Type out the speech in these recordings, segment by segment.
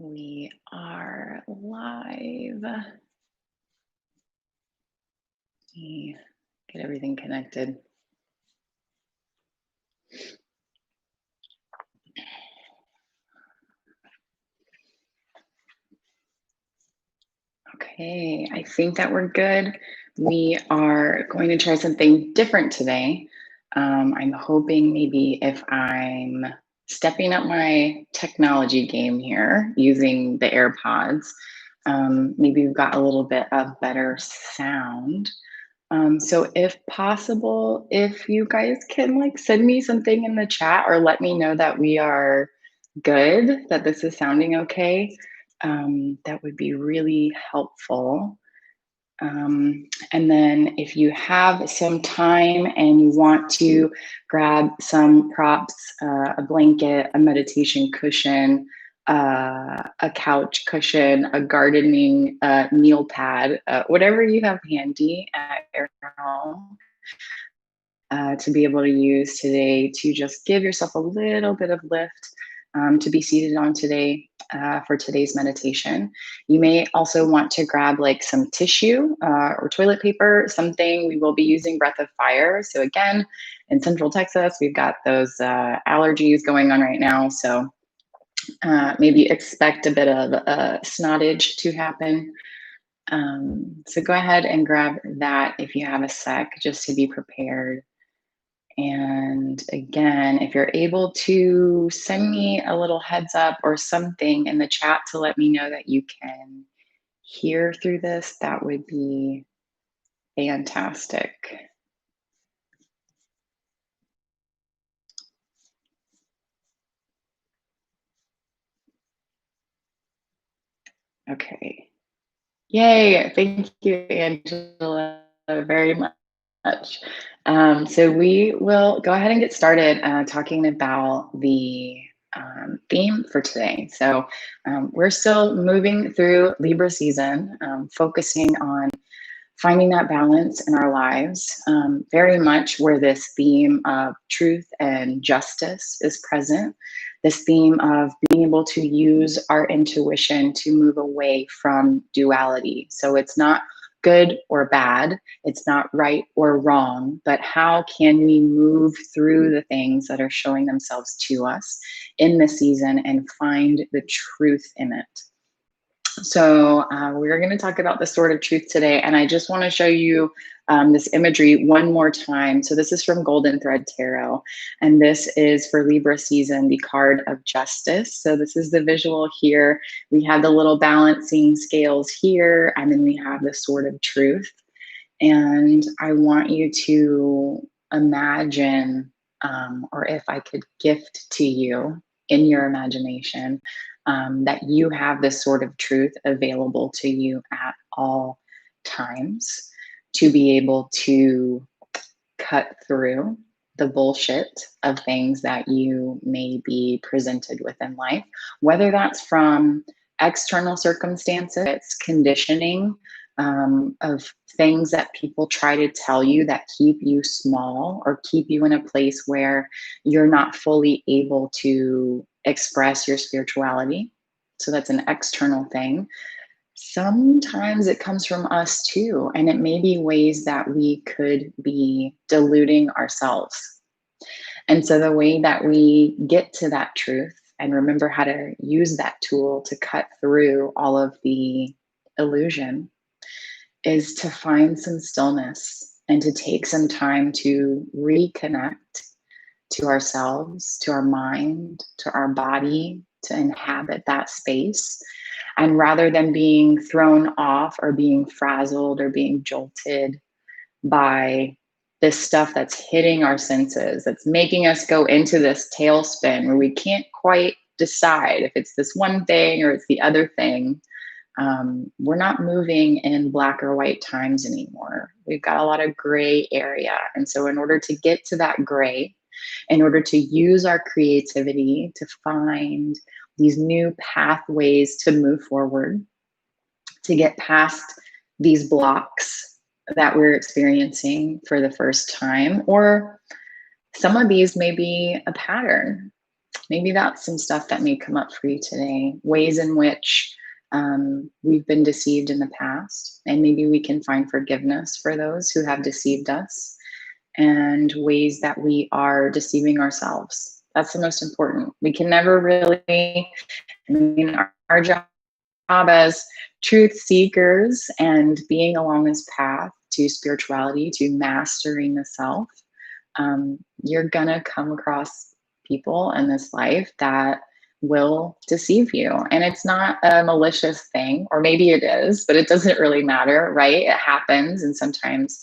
We are live. Let me get everything connected. Okay, I think that we're good. We are going to try something different today. I'm hoping maybe if I'm stepping up my technology game here using the AirPods, maybe we've got a little bit of better sound. So if possible, if you guys can like send me something in the chat or let me know that we are good, that this is sounding okay, that would be really helpful. And then if you have some time and you want to grab some props, a blanket, a meditation cushion, a couch cushion, a gardening meal pad, whatever you have handy at your home, to be able to use today to just give yourself a little bit of lift, to be seated on today, for today's meditation. You may also want to grab like some tissue or toilet paper, something. We will be using breath of fire. So again, in Central Texas, we've got those allergies going on right now. So maybe expect a bit of snottage to happen. So go ahead and grab that if you have a sec, just to be prepared. And again, if you're able to send me a little heads up or something in the chat to let me know that you can hear through this, that would be fantastic. Okay. Yay. Thank you, Angela, very much. So we will go ahead and get started talking about the theme for today. So we're still moving through Libra season, focusing on finding that balance in our lives, very much where this theme of truth and justice is present. This theme of being able to use our intuition to move away from duality. So it's not good or bad, it's not right or wrong, but how can we move through the things that are showing themselves to us in this season and find the truth in it? So we're going to talk about the sword of truth today, and I just want to show you this imagery one more time. So this is from Golden Thread Tarot, and this is for Libra season, the card of justice. So this is the visual here. We have the little balancing scales here, and then we have the sword of truth. And I want you to imagine, or if I could gift to you in your imagination, that you have this sort of truth available to you at all times to be able to cut through the bullshit of things that you may be presented with in life, whether that's from external circumstances, it's conditioning, of things that people try to tell you that keep you small or keep you in a place where you're not fully able to express your spirituality. So that's an external thing. Sometimes it comes from us too, and it may be ways that we could be deluding ourselves. And so the way that we get to that truth and remember how to use that tool to cut through all of the illusion is to find some stillness and to take some time to reconnect to ourselves, to our mind, to our body, to inhabit that space. And rather than being thrown off or being frazzled or being jolted by this stuff that's hitting our senses, that's making us go into this tailspin where we can't quite decide if it's this one thing or it's the other thing. We're not moving in black or white times anymore. We've got a lot of gray area. And so in order to get to that gray, in order to use our creativity to find these new pathways to move forward, to get past these blocks that we're experiencing for the first time, or some of these may be a pattern. Maybe that's some stuff that may come up for you today, ways in which we've been deceived in the past, and maybe we can find forgiveness for those who have deceived us, and ways that we are deceiving ourselves. That's the most important. We can never really, our job as truth seekers and being along this path to spirituality, to mastering the self, you're gonna come across people in this life that will deceive you. And it's not a malicious thing, or maybe it is, but it doesn't really matter, right? It happens. And sometimes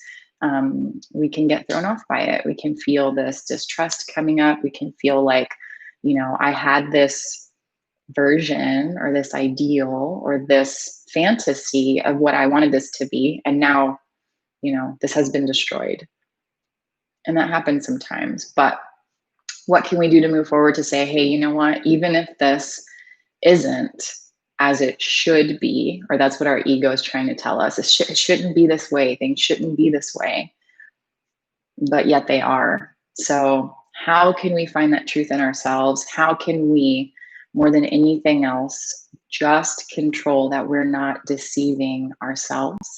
we can get thrown off by it. We can feel this distrust coming up. We can feel like, I had this version or this ideal or this fantasy of what I wanted this to be. And now, this has been destroyed. And that happens sometimes. But what can we do to move forward to say, hey, you know what? Even if this isn't as it should be, or that's what our ego is trying to tell us, it shouldn't be this way. Things shouldn't be this way, but yet they are. So how can we find that truth in ourselves? How can we, more than anything else, just control that we're not deceiving ourselves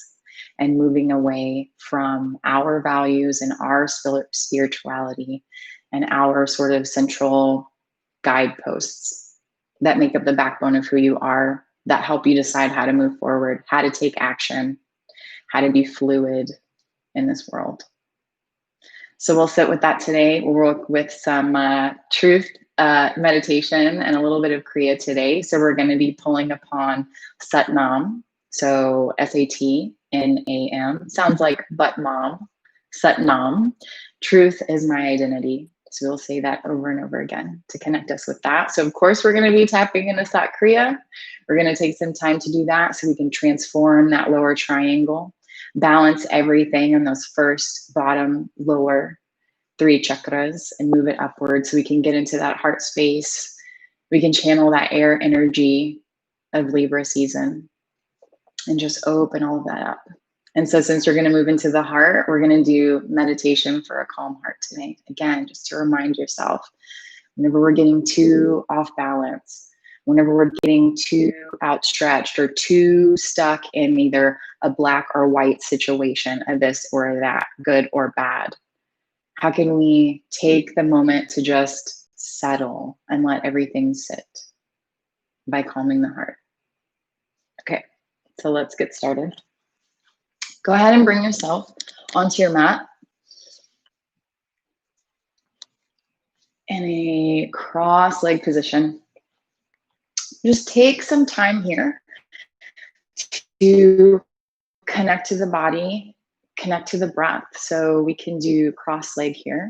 and moving away from our values and our spirituality and our sort of central guideposts that make up the backbone of who you are, that help you decide how to move forward, how to take action, how to be fluid in this world. So we'll sit with that today. We'll work with some truth meditation and a little bit of kriya today. So we're going to be pulling upon Satnam. So Satnam sounds like but mom. Satnam. Truth is my identity. So we'll say that over and over again to connect us with that. So of course we're going to be tapping into Sat Kriya. We're going to take some time to do that so we can transform that lower triangle, balance everything in those first, bottom, lower 3 chakras and move it upward so we can get into that heart space. We can channel that air energy of Libra season and just open all of that up. And so since we're going to move into the heart, we're going to do meditation for a calm heart today. Again, just to remind yourself, whenever we're getting too off balance, whenever we're getting too outstretched or too stuck in either a black or white situation, a this or that, good or bad, how can we take the moment to just settle and let everything sit by calming the heart? Okay, so let's get started. Go ahead and bring yourself onto your mat in a cross-leg position. Just take some time here to connect to the body, connect to the breath. So we can do cross-leg here.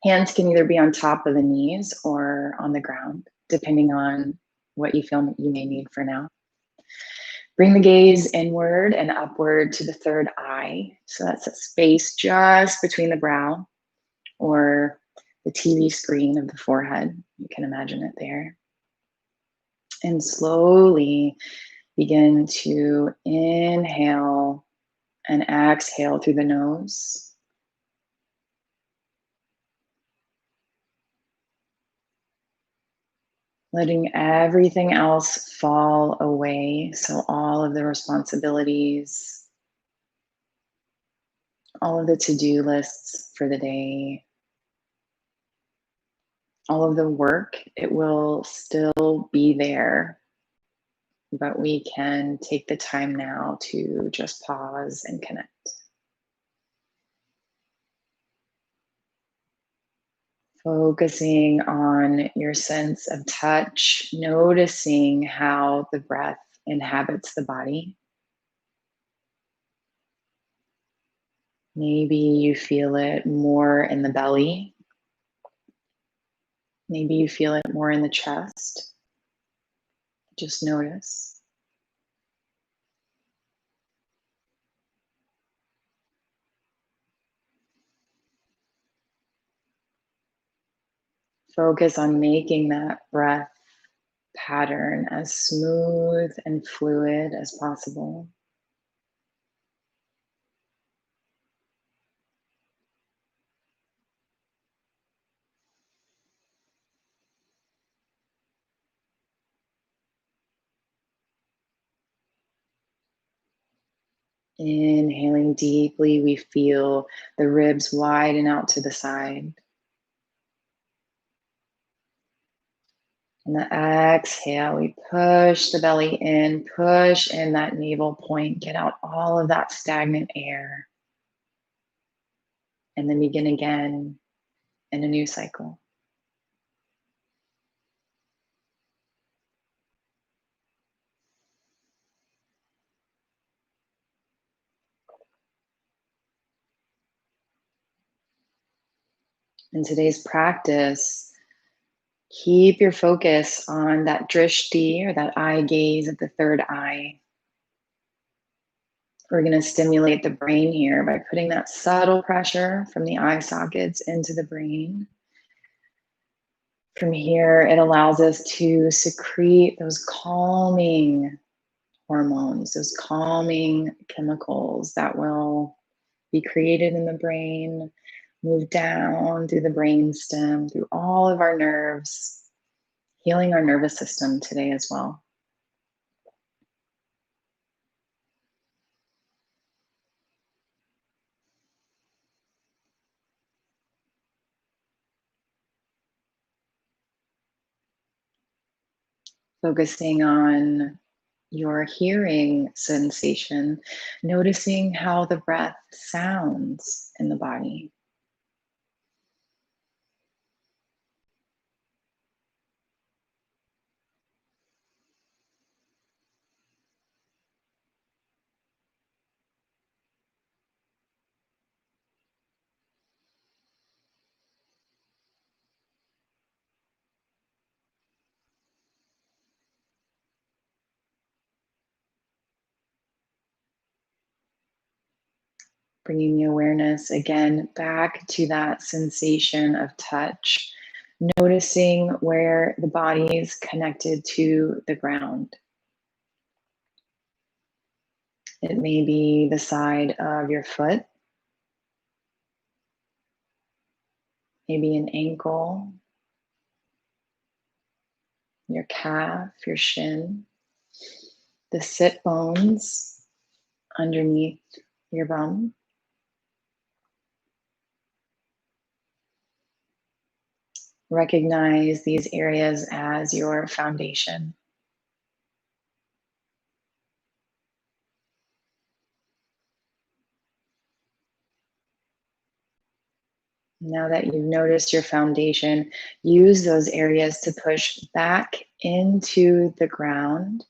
Hands can either be on top of the knees or on the ground, depending on what you feel you may need for now. Bring the gaze inward and upward to the third eye. So that's a space just between the brow or the TV screen of the forehead. You can imagine it there. And slowly begin to inhale and exhale through the nose. Letting everything else fall away. So all of the responsibilities, all of the to-do lists for the day, all of the work, it will still be there, but we can take the time now to just pause and connect. Focusing on your sense of touch, noticing how the breath inhabits the body. Maybe you feel it more in the belly. Maybe you feel it more in the chest. Just notice. Focus on making that breath pattern as smooth and fluid as possible. Inhaling deeply, we feel the ribs widen out to the side. And the exhale, we push the belly in, push in that navel point, get out all of that stagnant air, and then begin again in a new cycle. In today's practice, keep your focus on that drishti or that eye gaze at the third eye. We're going to stimulate the brain here by putting that subtle pressure from the eye sockets into the brain. From here, it allows us to secrete those calming hormones, those calming chemicals that will be created in the brain, move down through the brain stem, through all of our nerves, healing our nervous system today as well. Focusing on your hearing sensation, noticing how the breath sounds in the body. Bringing the awareness again back to that sensation of touch, noticing where the body is connected to the ground. It may be the side of your foot, maybe an ankle, your calf, your shin, the sit bones underneath your bum. Recognize these areas as your foundation. Now that you've noticed your foundation, use those areas to push back into the ground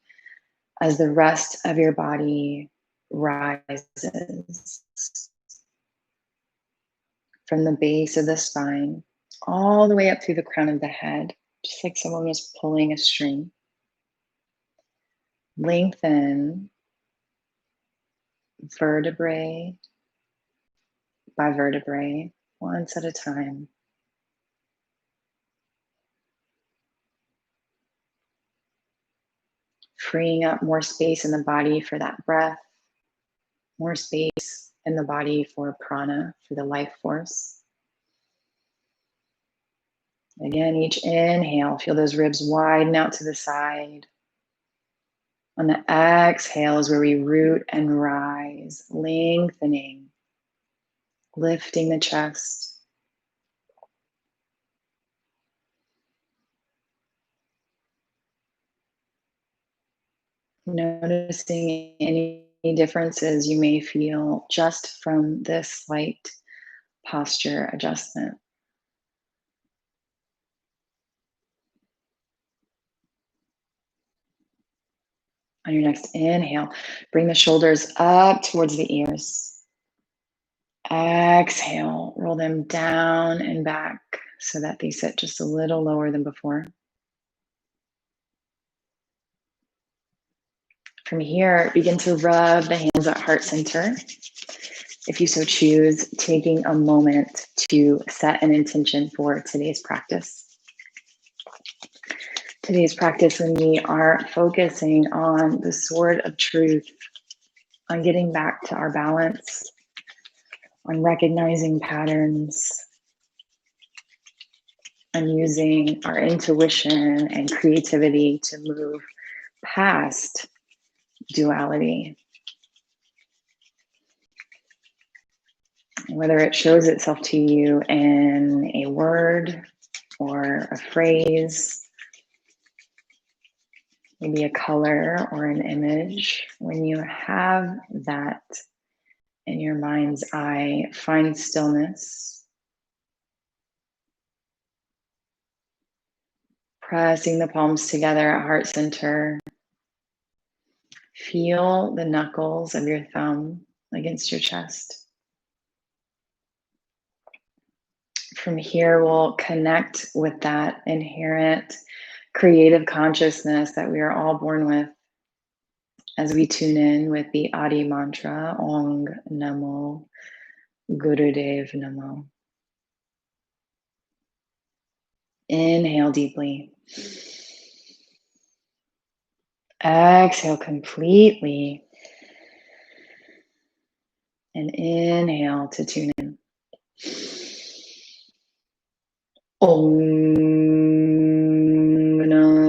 as the rest of your body rises from the base of the spine all the way up through the crown of the head, just like someone was pulling a string. Lengthen vertebrae by vertebrae, once at a time. Freeing up more space in the body for that breath, more space in the body for prana, for the life force. Again, each inhale, feel those ribs widen out to the side. On the exhale is where we root and rise, lengthening, lifting the chest. Noticing any differences you may feel just from this slight posture adjustment. On your next inhale, bring the shoulders up towards the ears. Exhale, roll them down and back so that they sit just a little lower than before. From here, begin to rub the hands at heart center. If you so choose, taking a moment to set an intention for today's practice. Today's practice, when we are focusing on the sword of truth, on getting back to our balance, on recognizing patterns, on using our intuition and creativity to move past duality. Whether it shows itself to you in a word or a phrase, maybe a color or an image, when you have that in your mind's eye, find stillness, pressing the palms together at heart center. Feel the knuckles of your thumb against your chest. From here, we'll connect with that inherent creative consciousness that we are all born with as we tune in with the Adi mantra, Ong Namo Gurudev Namo. Inhale deeply. Exhale completely. And inhale to tune in. Om Namo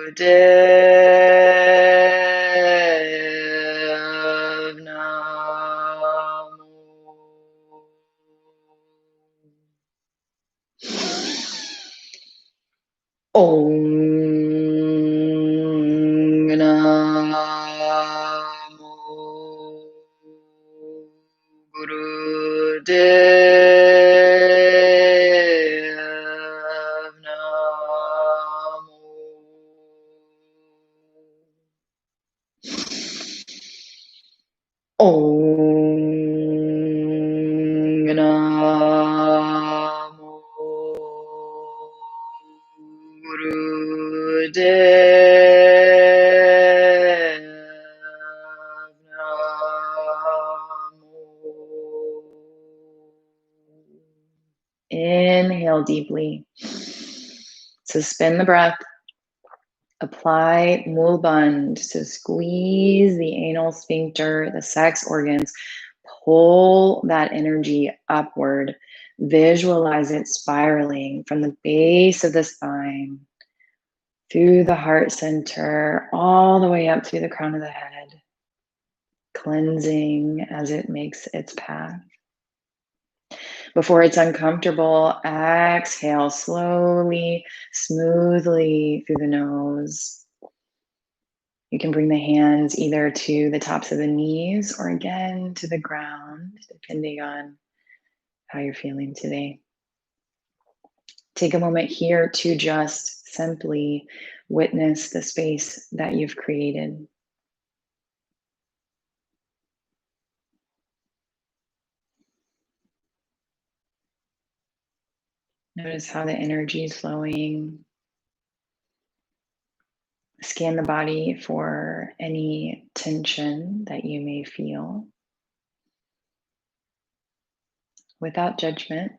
Gurudev Namo. Om Namo Gurudev Namo. Om Namo Gurudev Namo. Inhale deeply. Suspend the breath. Apply mulband to squeeze the anal sphincter, the sex organs. Pull that energy upward. Visualize it spiraling from the base of the spine through the heart center, all the way up through the crown of the head, cleansing as it makes its path. Before it's uncomfortable, exhale slowly, smoothly through the nose. You can bring the hands either to the tops of the knees or again to the ground, depending on how you're feeling today. Take a moment here to just simply witness the space that you've created. Notice how the energy is flowing. Scan the body for any tension that you may feel. Without judgment,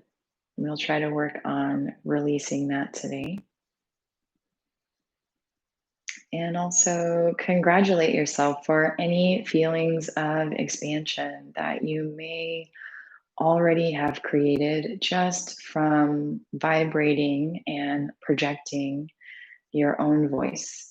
we'll try to work on releasing that today. And also congratulate yourself for any feelings of expansion that you may already have created just from vibrating and projecting your own voice.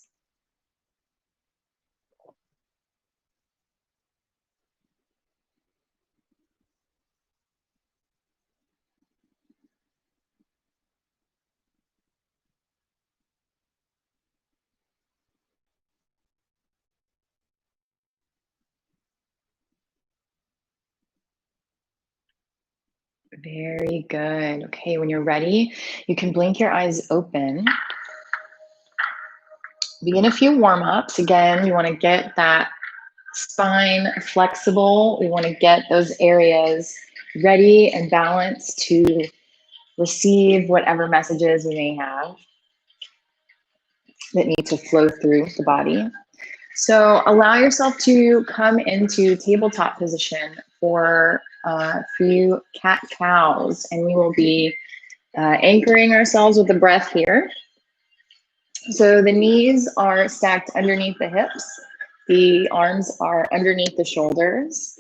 Very good. Okay, when you're ready, you can blink your eyes open. Begin a few warm-ups. Again, you want to get that spine flexible. We want to get those areas ready and balanced to receive whatever messages we may have that need to flow through the body. So allow yourself to come into tabletop position for a few cat-cows, and we will be anchoring ourselves with the breath here. So the knees are stacked underneath the hips. The arms are underneath the shoulders.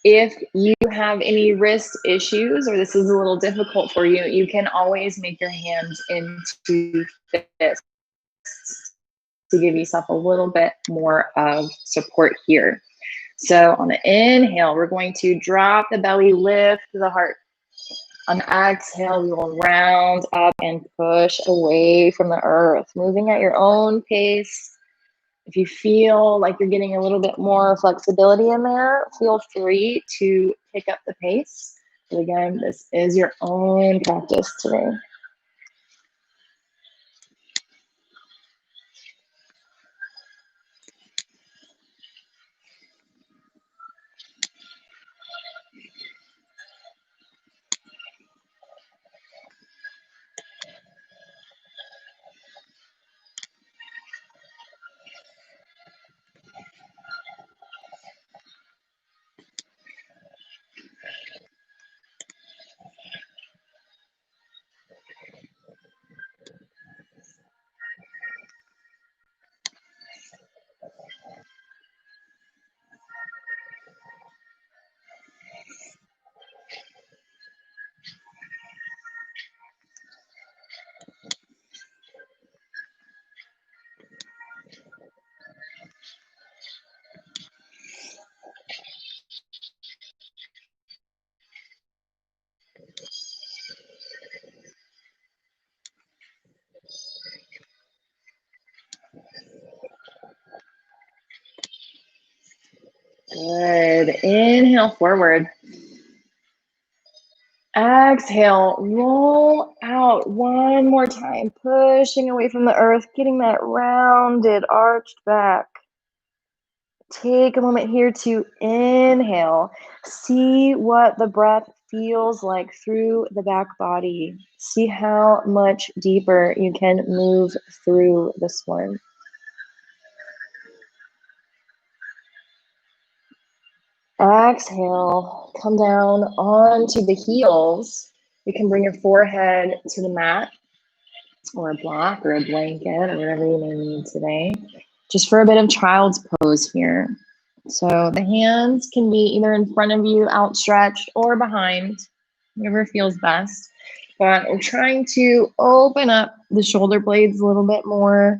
If you have any wrist issues or this is a little difficult for you, you can always make your hands into fists. to give yourself a little bit more of support here. So on the inhale, we're going to drop the belly, lift the heart. On the exhale, we will round up and push away from the earth, moving at your own pace. If you feel like you're getting a little bit more flexibility in there, feel free to pick up the pace. But again, this is your own practice today. Good. Inhale forward. Exhale, roll out one more time, pushing away from the earth, getting that rounded, arched back. Take a moment here to inhale. See what the breath feels like through the back body. See how much deeper you can move through this one. Exhale, come down onto the heels. You can bring your forehead to the mat or a block or a blanket or whatever you may need today. Just for a bit of child's pose here. So the hands can be either in front of you, outstretched, or behind, whatever feels best. But we're trying to open up the shoulder blades a little bit more,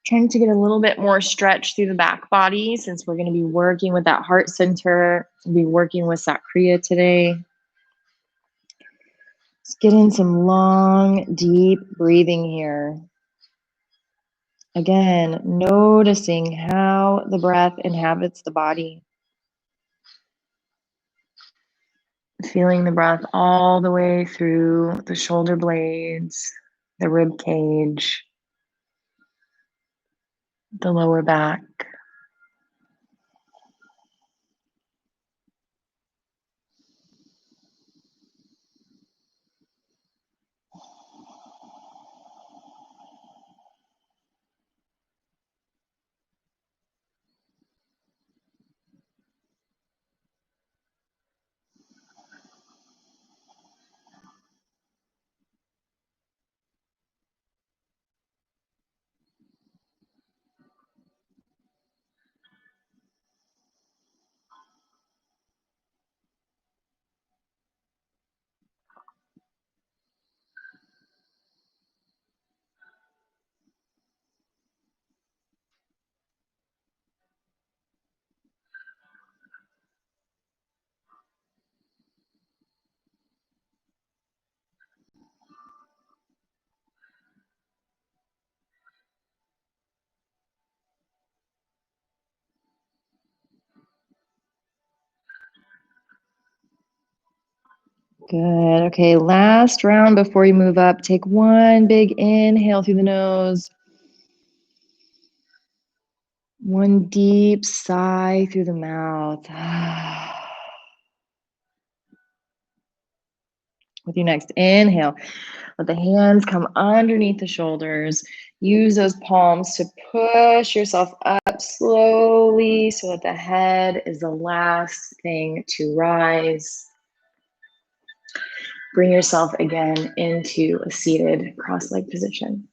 trying to get a little bit more stretch through the back body since we're going to be working with that heart center. We'll be working with that kriya today. Let's get in some long, deep breathing here. Again, noticing how the breath inhabits the body. Feeling the breath all the way through the shoulder blades, the rib cage, the lower back. Good. Okay, last round before you move up. Take one big inhale through the nose. One deep sigh through the mouth. With your next inhale, let the hands come underneath the shoulders. Use those palms to push yourself up slowly so that the head is the last thing to rise. Bring yourself again into a seated cross-legged position.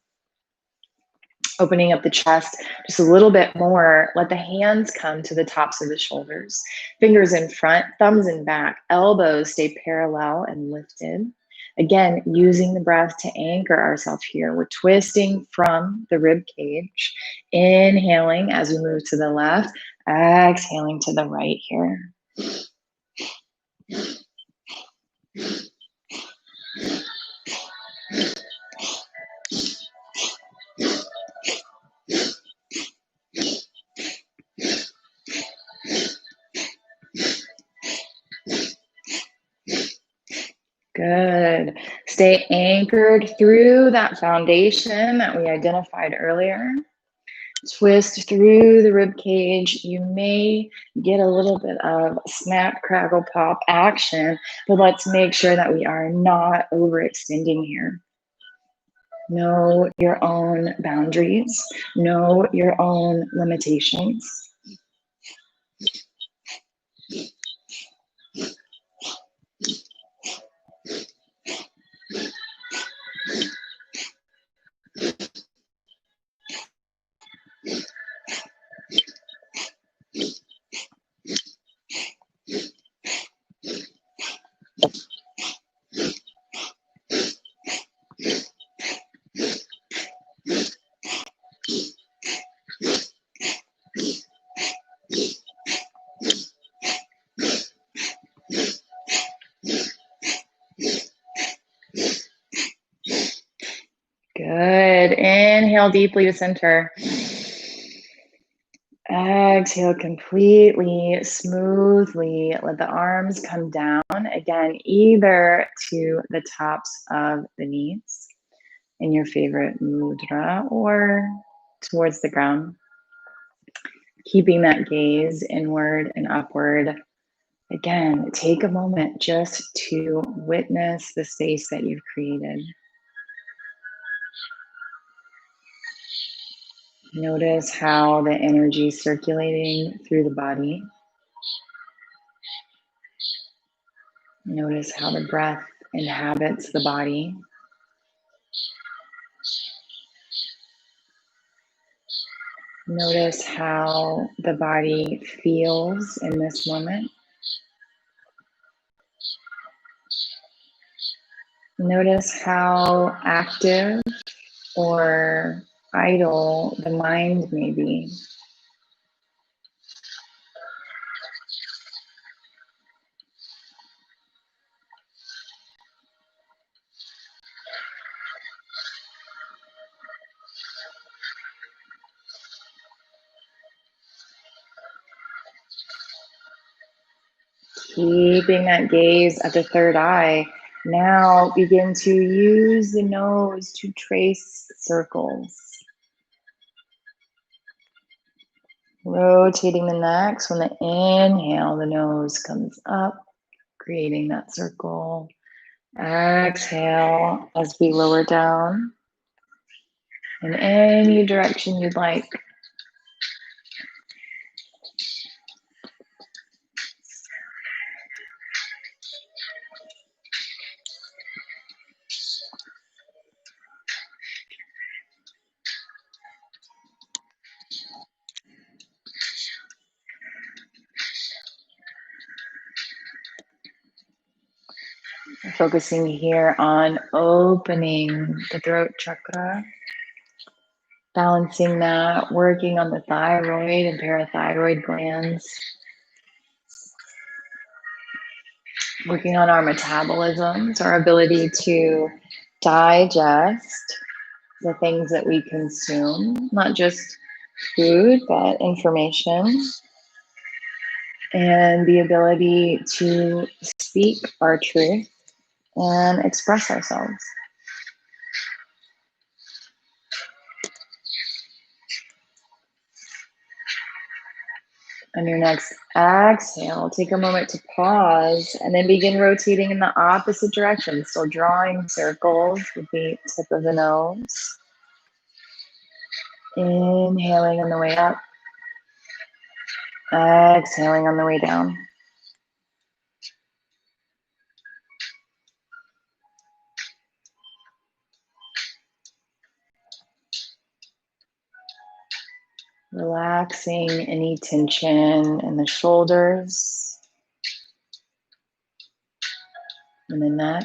Opening up the chest just a little bit more. Let the hands come to the tops of the shoulders. Fingers in front, thumbs in back, elbows stay parallel and lifted. Again, using the breath to anchor ourselves here. We're twisting from the rib cage, inhaling as we move to the left, exhaling to the right here. Good. Stay anchored through that foundation that we identified earlier. Twist through the rib cage. You may get a little bit of snap, crackle, pop action, but let's make sure that we are not overextending here. Know your own boundaries. Know your own limitations. Good. Inhale deeply to center. Exhale completely, smoothly. Let the arms come down. Again, either to the tops of the knees in your favorite mudra or towards the ground. Keeping that gaze inward and upward. Again, take a moment just to witness the space that you've created. Notice how the energy is circulating through the body. Notice how the breath inhabits the body. Notice how the body feels in this moment. Notice how active or idle the mind may be. Keeping that gaze at the third eye. Now begin to use the nose to trace circles. Rotating the neck. So on the inhale, the nose comes up, creating that circle. Exhale as we lower down in any direction you'd like. Focusing here on opening the throat chakra, balancing that, working on the thyroid and parathyroid glands, working on our metabolisms, our ability to digest the things that we consume, not just food, but information, and the ability to speak our truth and express ourselves. On your next exhale, take a moment to pause and then begin rotating in the opposite direction. Still drawing circles with the tip of the nose. Inhaling on the way up. Exhaling on the way down. Relaxing any tension in the shoulders and the neck.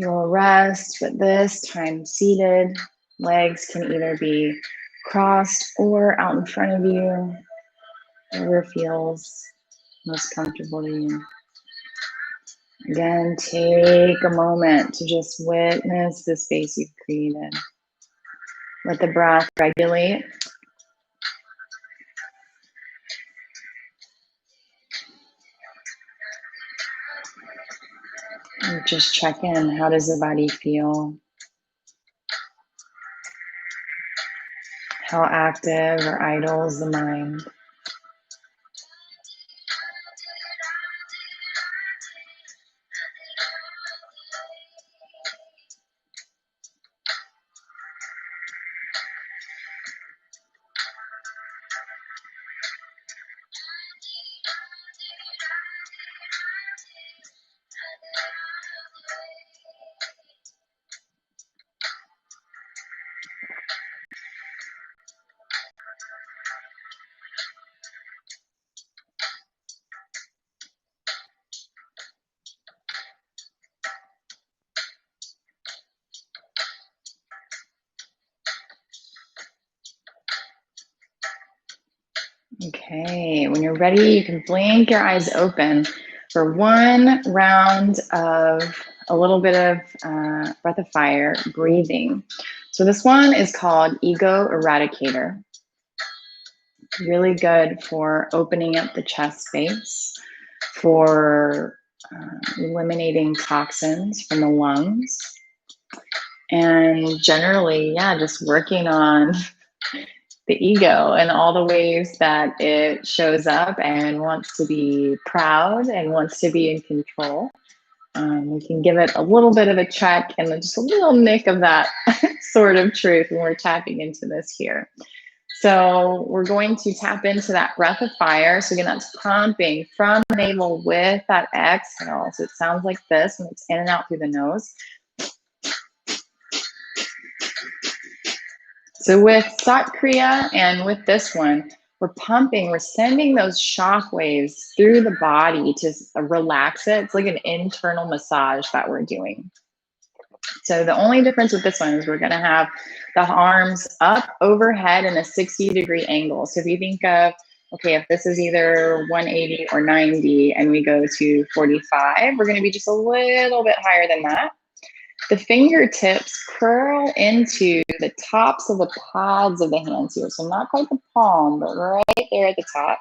You'll rest, but this time seated. Legs can either be crossed or out in front of you, whatever feels most comfortable to you. Again, take a moment to just witness the space you've created. Let the breath regulate. And just check in. How does the body feel? How active or idle is the mind? Okay, when you're ready, you can blink your eyes open for one round of a little bit of breath of fire breathing. So this one is called Ego Eradicator. Really good for opening up the chest space, for eliminating toxins from the lungs, and generally, yeah, just working on the ego and all the ways that it shows up and wants to be proud and wants to be in control. We can give it a little bit of a check and just a little nick of that sort of truth when we're tapping into this here. So we're going to tap into that breath of fire. So again, that's pumping from the navel with that exhale. So it sounds like this when it's in and out through the nose. So with Sat Kriya and with this one, we're pumping, we're sending those shock waves through the body to relax it. It's like an internal massage that we're doing. So the only difference with this one is we're going to have the arms up overhead in a 60-degree angle. So if you think of, okay, if this is either 180 or 90 and we go to 45, we're going to be just a little bit higher than that. The fingertips curl into the tops of the pads of the hands here. So not quite the palm, but right there at the top.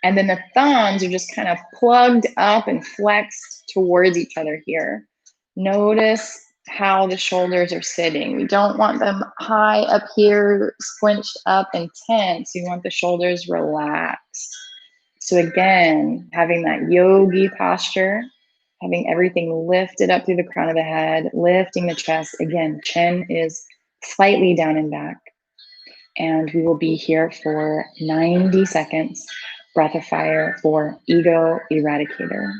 And then the thumbs are just kind of plugged up and flexed towards each other here. Notice how the shoulders are sitting. We don't want them high up here, squinched up and tense. We want the shoulders relaxed. So again, having that yogi posture, having everything lifted up through the crown of the head, lifting the chest. Again, chin is slightly down and back. And we will be here for 90 seconds. Breath of fire for Ego Eradicator.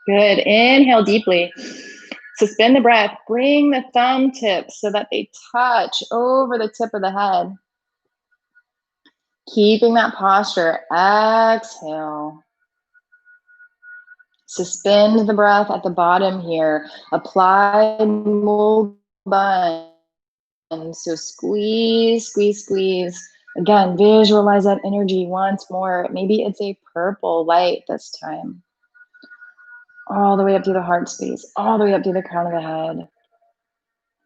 Good. Inhale deeply. Suspend the breath. Bring the thumb tips so that they touch over the tip of the head. Keeping that posture. Exhale. Suspend the breath at the bottom here. Apply mul bun. So squeeze, squeeze, squeeze. Again, visualize that energy once more. Maybe it's a purple light this time. All the way up through the heart space, all the way up through the crown of the head.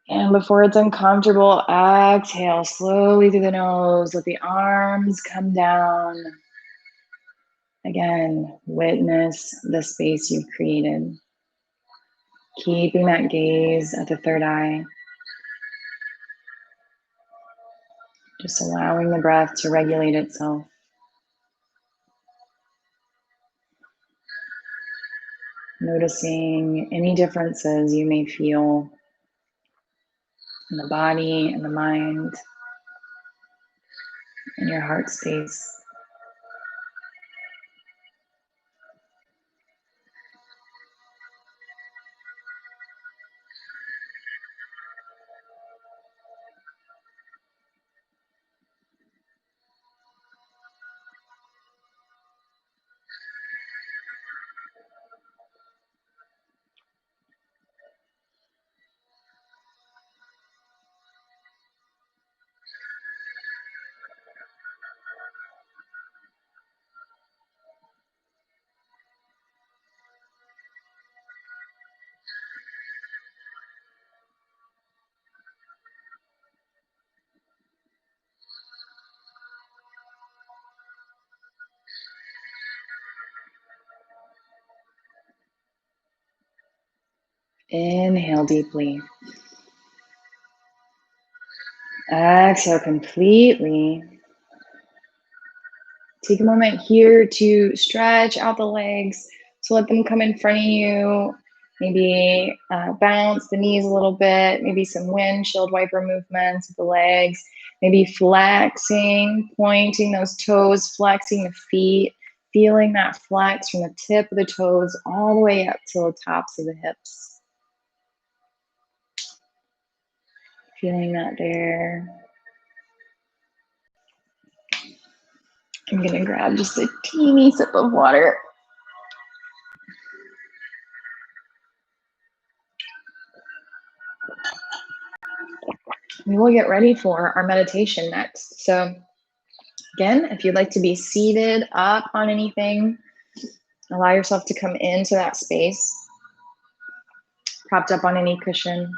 And before it's uncomfortable, exhale slowly through the nose. Let the arms come down. Again, witness the space you've created. Keeping that gaze at the third eye. Just allowing the breath to regulate itself. Noticing any differences you may feel in the body and the mind, in your heart space. Inhale deeply. Exhale completely. Take a moment here to stretch out the legs. So let them come in front of you. Maybe bounce the knees a little bit. Maybe some windshield wiper movements with the legs. Maybe flexing, pointing those toes, flexing the feet. Feeling that flex from the tip of the toes all the way up to the tops of the hips. Feeling that there. I'm gonna grab just a teeny sip of water. We will get ready for our meditation next. So again, if you'd like to be seated up on anything, allow yourself to come into that space, propped up on any cushion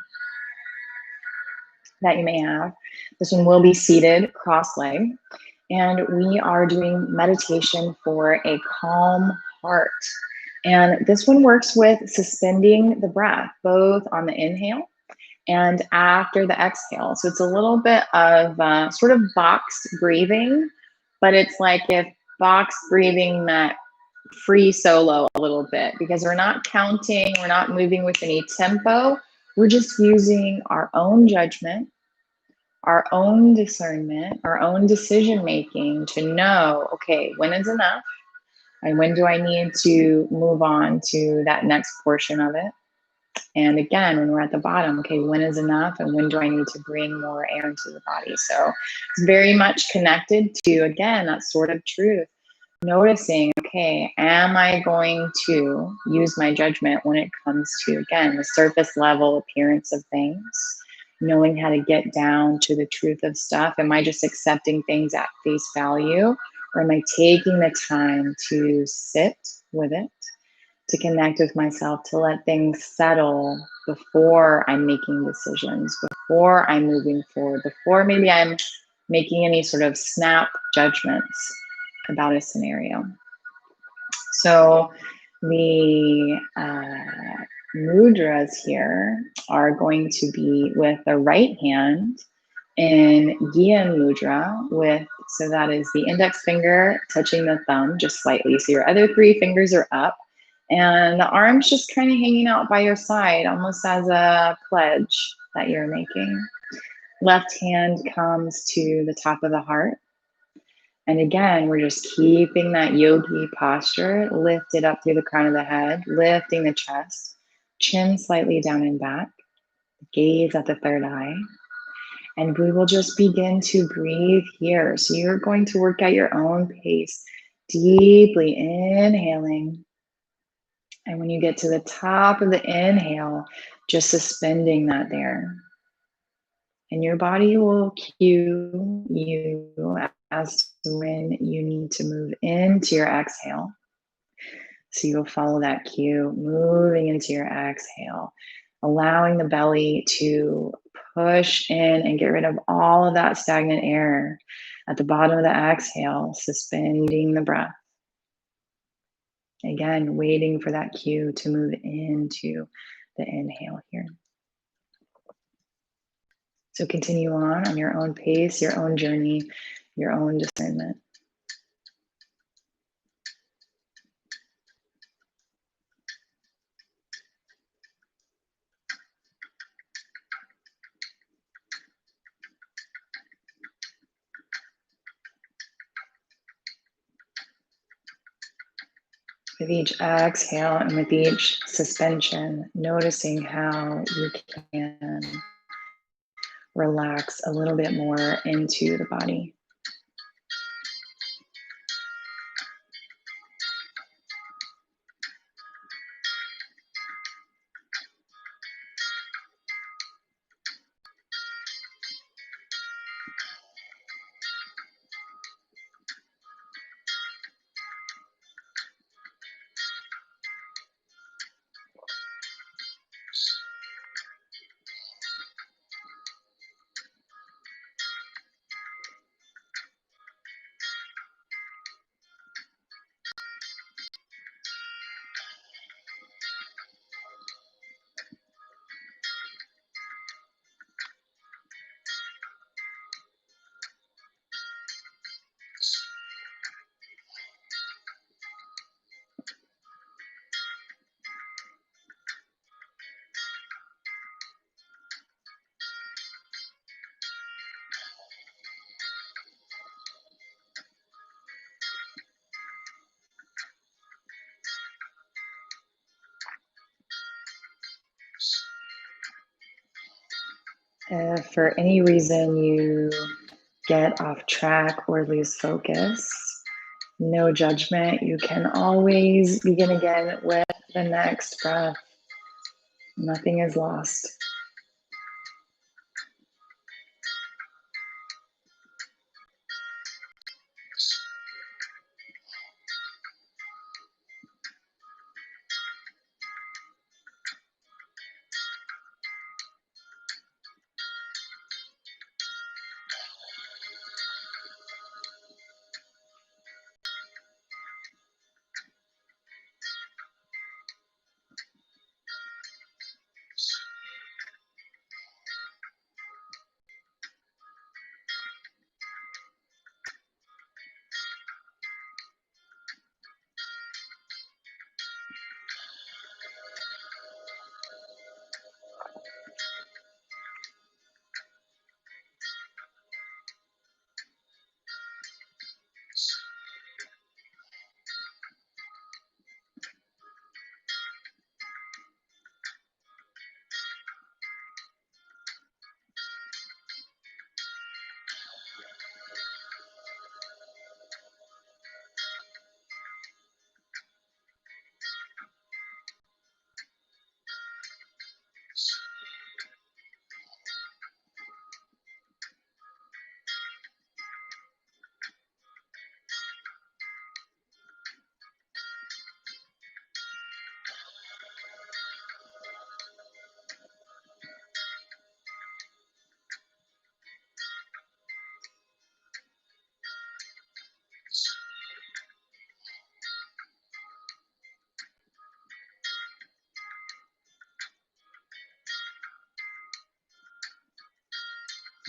that you may have. This one will be seated cross-legged, and we are doing meditation for a calm heart. And this one works with suspending the breath, both on the inhale and after the exhale. So it's a little bit of sort of box breathing, but it's like if box breathing met free solo a little bit, because we're not counting, we're not moving with any tempo. We're just using our own judgment, our own discernment, our own decision making to know, okay, when is enough? And when do I need to move on to that next portion of it? And again, when we're at the bottom, okay, when is enough and when do I need to bring more air into the body? So it's very much connected to, again, that sort of truth. Noticing, okay, am I going to use my judgment when it comes to, again, the surface level appearance of things? Knowing how to get down to the truth of stuff. Am I just accepting things at face value? Or am I taking the time to sit with it, to connect with myself, to let things settle before I'm making decisions, before I'm moving forward, before maybe I'm making any sort of snap judgments about a scenario? So the mudras here are going to be with the right hand in Gyan mudra with, so that is the index finger touching the thumb just slightly. So your other three fingers are up and the arms just kind of hanging out by your side, almost as a pledge that you're making. Left hand comes to the top of the heart. And again, we're just keeping that yogi posture, lifted up through the crown of the head, lifting the chest, chin slightly down and back, gaze at the third eye. And we will just begin to breathe here. So you're going to work at your own pace, deeply inhaling And when you get to the top of the inhale, just suspending that there. And your body will cue you as to when you need to move into your exhale. So you'll follow that cue, moving into your exhale, allowing the belly to push in and get rid of all of that stagnant air at the bottom of the exhale, suspending the breath. Again, waiting for that cue to move into the inhale here. So continue on your own pace, your own journey, your own discernment. With each exhale and with each suspension, noticing how you can relax a little bit more into the body. If for any reason you get off track or lose focus, no judgment. You can always begin again with the next breath. Nothing is lost.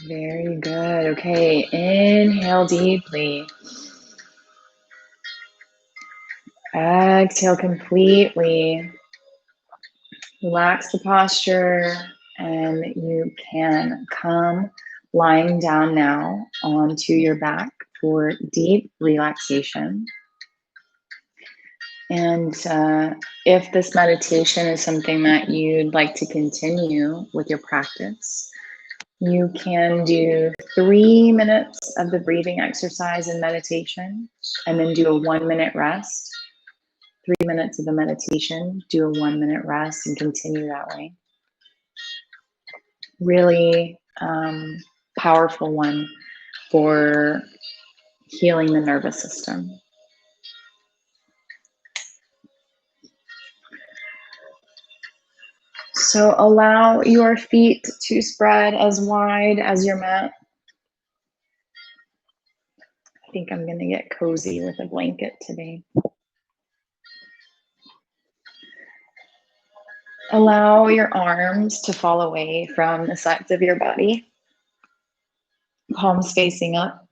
Very good. Okay, inhale deeply. Exhale completely. Relax the posture, and you can come lying down now onto your back for deep relaxation. And if this meditation is something that you'd like to continue with your practice, you can do 3 minutes of the breathing exercise and meditation, and then do a 1-minute rest. 3 minutes of the meditation, do a 1 minute rest, and continue that way. Really powerful one for healing the nervous system. So allow your feet to spread as wide as your mat. I think I'm going to get cozy with a blanket today. Allow your arms to fall away from the sides of your body, palms facing up.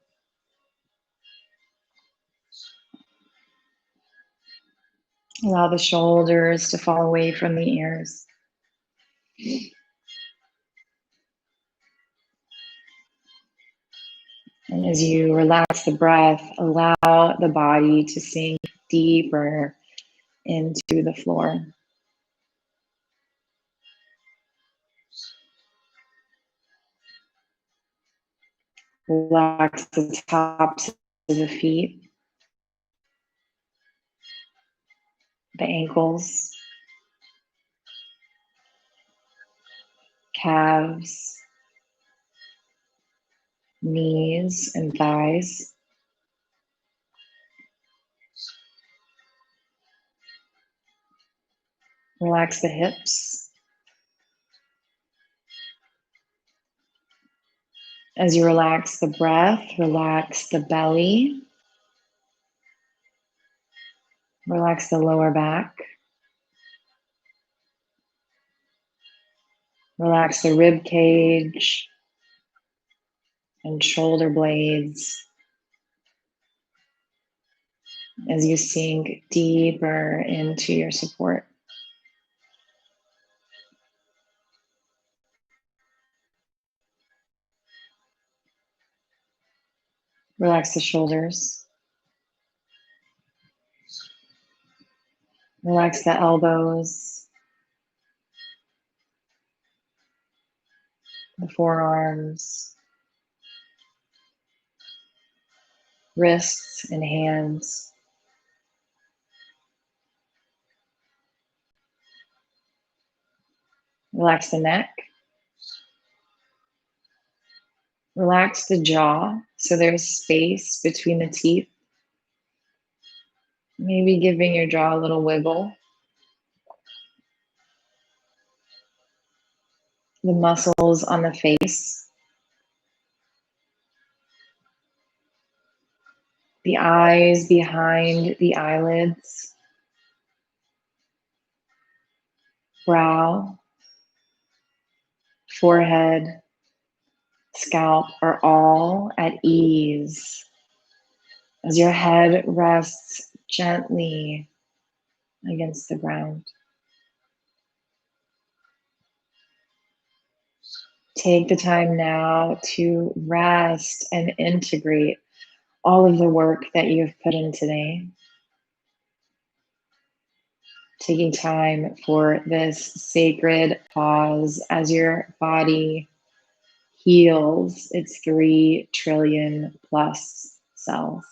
Allow the shoulders to fall away from the ears. And as you relax the breath, allow the body to sink deeper into the floor. Relax the tops of the feet, the ankles, calves, knees, and thighs. Relax the hips. As you relax the breath, relax the belly. Relax the lower back. Relax the rib cage and shoulder blades as you sink deeper into your support. Relax the shoulders. Relax the elbows, the forearms, wrists, and hands. Relax the neck. Relax the jaw so there's space between the teeth. Maybe giving your jaw a little wiggle. The muscles on the face. The eyes behind the eyelids. Brow, forehead, scalp are all at ease as your head rests gently against the ground. Take the time now to rest and integrate all of the work that you've put in today. Taking time for this sacred pause as your body heals its 3 trillion plus cells.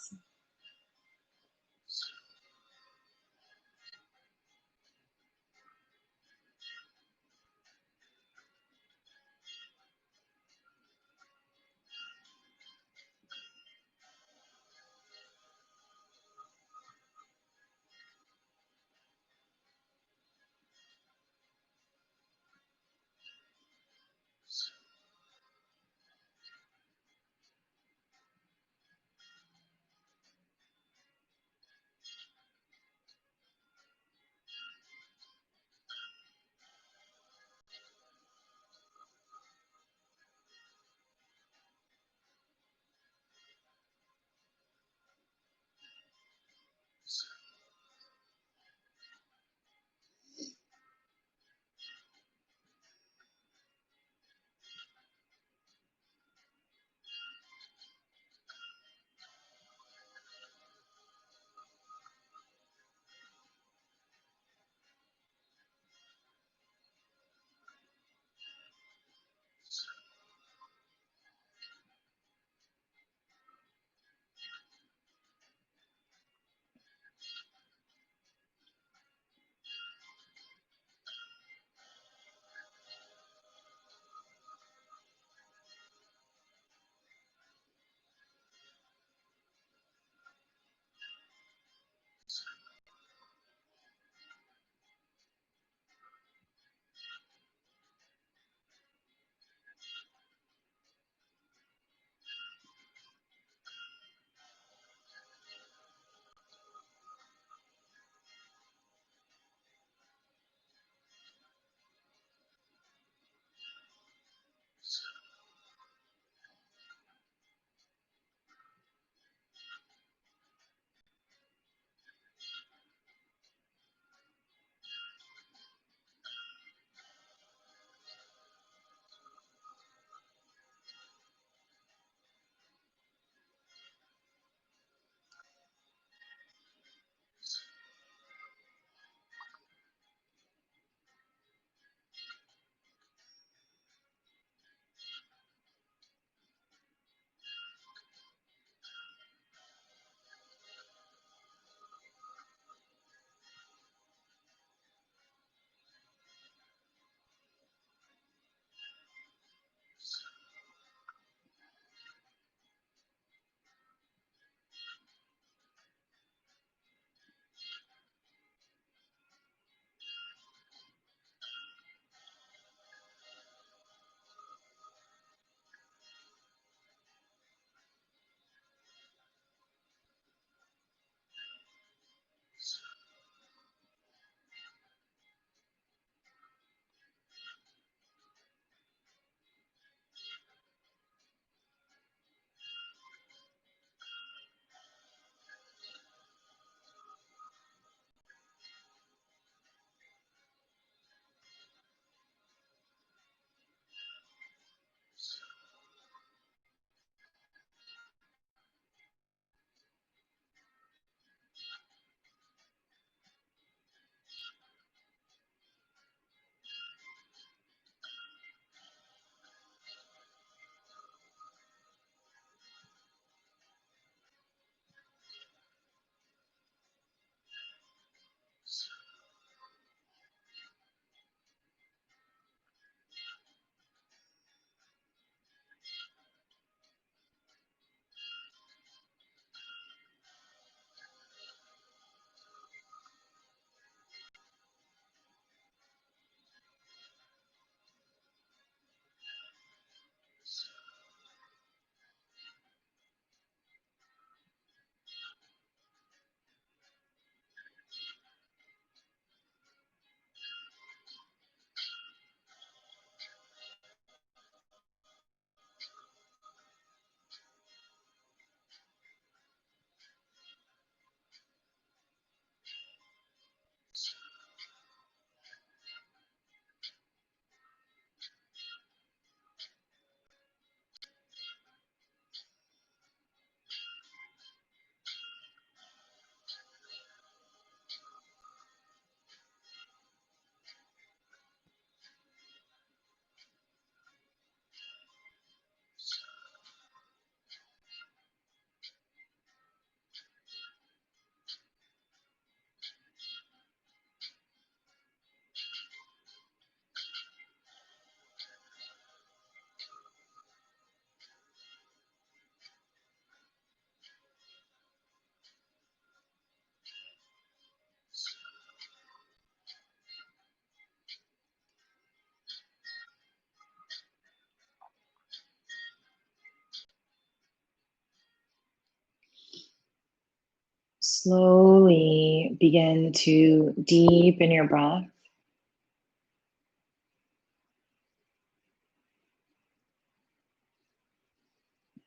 Slowly begin to deepen your breath.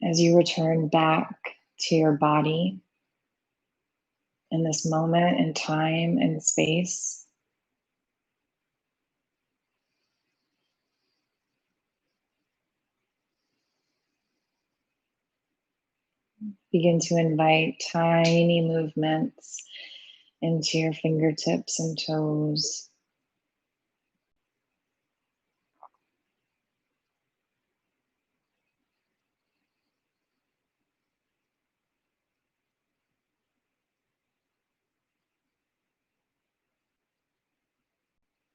As you return back to your body in this moment in time and space, begin to invite tiny movements into your fingertips and toes.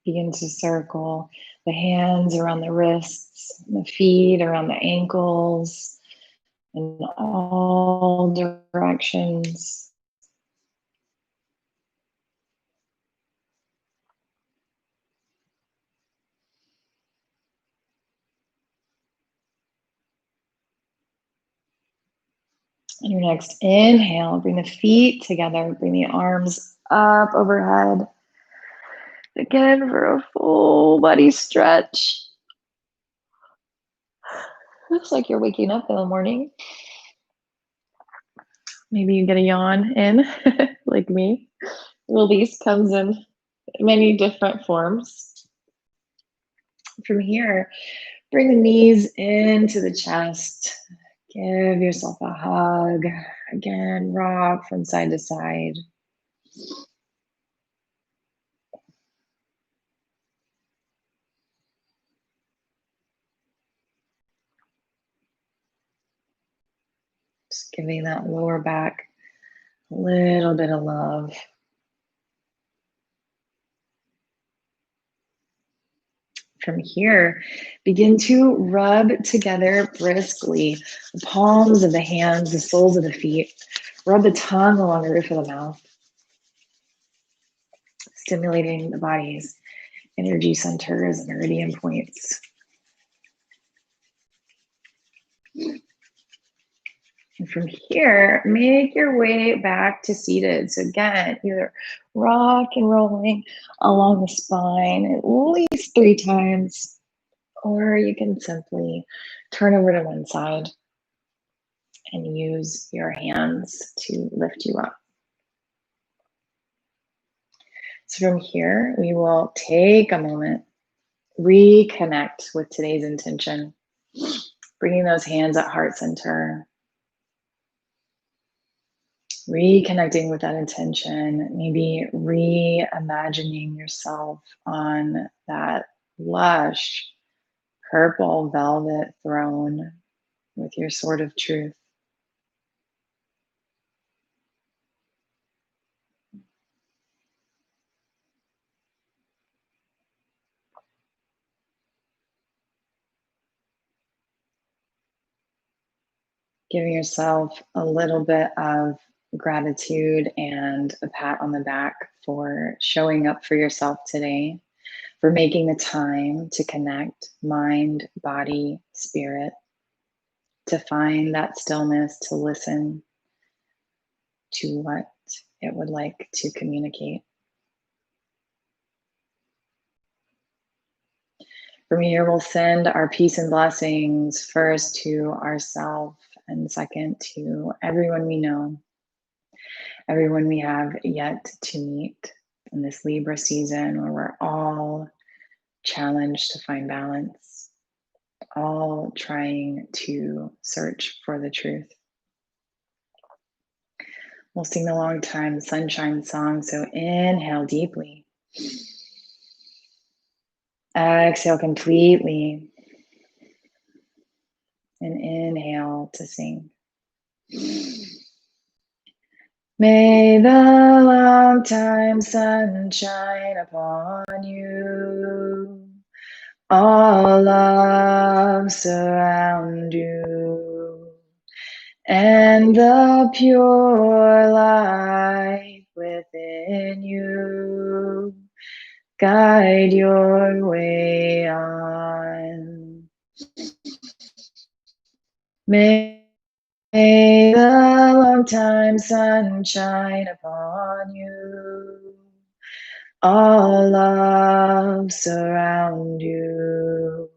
Begin to circle the hands around the wrists, the feet around the ankles, in all directions. On your next inhale, bring the feet together, bring the arms up overhead. Again, for a full body stretch. Looks like you're waking up in the morning. Maybe you get a yawn in, like me. Release comes in many different forms. From here, bring the knees into the chest. Give yourself a hug. Again, rock from side to side. Just giving that lower back a little bit of love. From here, begin to rub together briskly the palms of the hands, the soles of the feet. Rub the tongue along the roof of the mouth, stimulating the body's energy centers and meridian points. And from here, make your way back to seated. So again, either rock and rolling along the spine at least 3 times, or you can simply turn over to one side and use your hands to lift you up. So from here, we will take a moment, reconnect with today's intention, bringing those hands at heart center, reconnecting with that intention, maybe reimagining yourself on that lush purple velvet throne with your sword of truth. Giving yourself a little bit of gratitude and a pat on the back for showing up for yourself today, for making the time to connect mind, body, spirit, to find that stillness, to listen to what it would like to communicate. From here, we'll send our peace and blessings first to ourselves and second to everyone we know, everyone we have yet to meet in this Libra season where we're all challenged to find balance, all trying to search for the truth. We'll sing the long time sunshine song. So inhale deeply. Exhale completely. And inhale to sing. May the long time sun shine upon you. All love surround you. And the pure light within you guide your way on. May the Long-time sunshine upon you. All love surround you.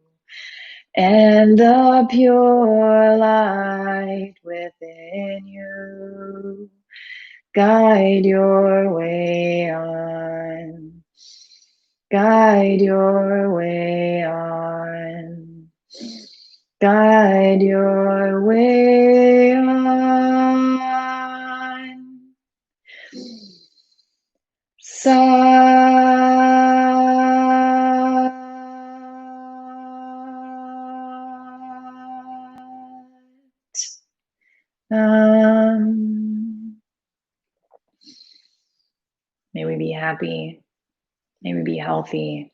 And the pure light within you guide your way on. Guide your way on. Guide your way on. May we be happy. May we be healthy.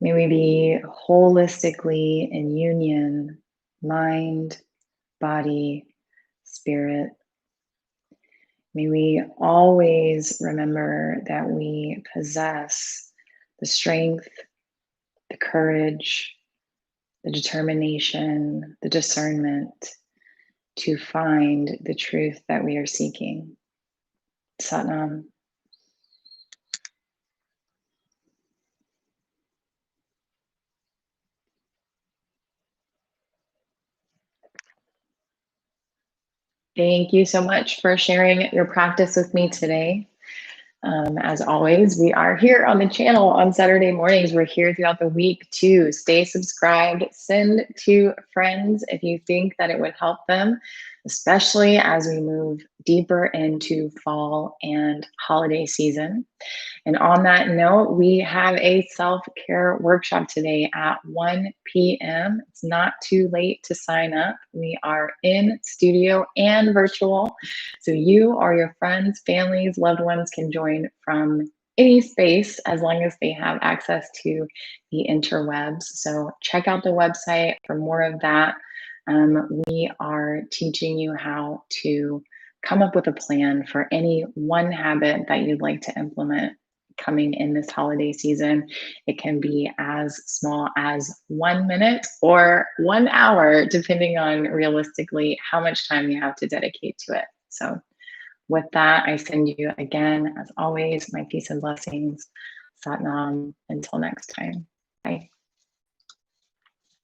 May we be holistically in union, mind, body, spirit. May we always remember that we possess the strength, the courage, the determination, the discernment to find the truth that we are seeking. Satnam. Thank you so much for sharing your practice with me today. As always, we are here on the channel on Saturday mornings. We're here throughout the week too. Stay subscribed, send to friends if you think that it would help them, especially as we move deeper into fall and holiday season. And on that note, we have a self-care workshop today at 1 p.m. It's not too late to sign up. We are in studio and virtual. So you or your friends, families, loved ones can join from any space as long as they have access to the interwebs. So check out the website for more of that. We are teaching you how to come up with a plan for any one habit that you'd like to implement coming in this holiday season. It can be as small as 1 minute or 1 hour, depending on realistically how much time you have to dedicate to it. So with that, I send you again, as always, my peace and blessings. Satnam. Until next time. Bye.